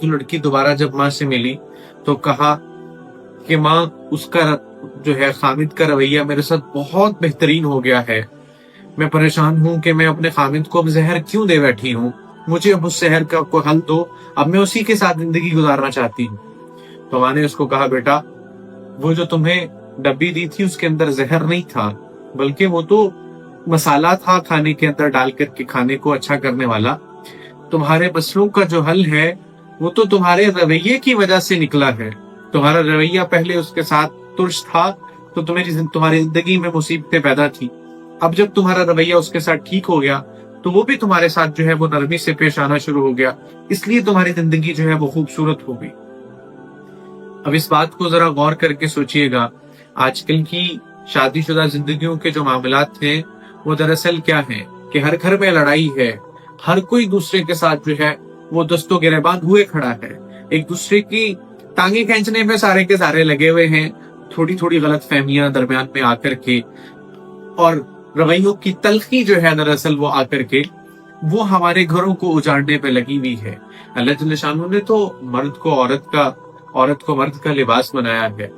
तो लड़की दोबारा जब माँ से मिली तो कहा कि माँ, उसका जो है खामिद का रवैया मेरे साथ बहुत बेहतरीन हो गया है। मैं परेशान हूँ कि मैं अपने खामिद को अब जहर क्यों दे बैठी हूँ। मुझे अब उस जहर का कोई हल दो, अब मैं उसी के साथ जिंदगी गुजारना चाहती हूँ। तो माँ ने उसको कहा, बेटा, वो जो तुम्हें डब्बी दी थी उसके अंदर जहर नहीं था, बल्कि वो तो मसाला था खाने के अंदर डाल करके खाने को अच्छा करने वाला। तुम्हारे मसलों का जो हल है वो तो तुम्हारे रवैये की वजह से निकला है। तुम्हारा रवैया पहले उसके साथ तुर्श था तो तुम्हारी जिंदगी में मुसीबतें पैदा थी। अब जब तुम्हारा रवैया उसके साथ ठीक हो गया तो वो भी तुम्हारे साथ जो है वो नरमी से पेश आना शुरू हो गया, इसलिए तुम्हारी जिंदगी जो है वो खूबसूरत हो गई। अब इस बात को जरा गौर करके सोचिएगा, आजकल की शादीशुदा जिंदगियों के जो मामलात हैं वो दरअसल क्या है कि हर घर में लड़ाई है, हर कोई दूसरे के साथ जो है वो दस्तों गिरेबान हुए खड़ा है, एक दूसरे की टांगे खींचने में सारे के सारे लगे हुए हैं। थोड़ी थोड़ी गलत फहमियां दरमियान में आकर के और रवैयों की तलखी जो है दरअसल वो आकर के वो हमारे घरों को उजाड़ने पे लगी हुई है। अल्लाह जल्ल शानहू ने तो मर्द को औरत का, औरत को मर्द का लिबास बनाया है।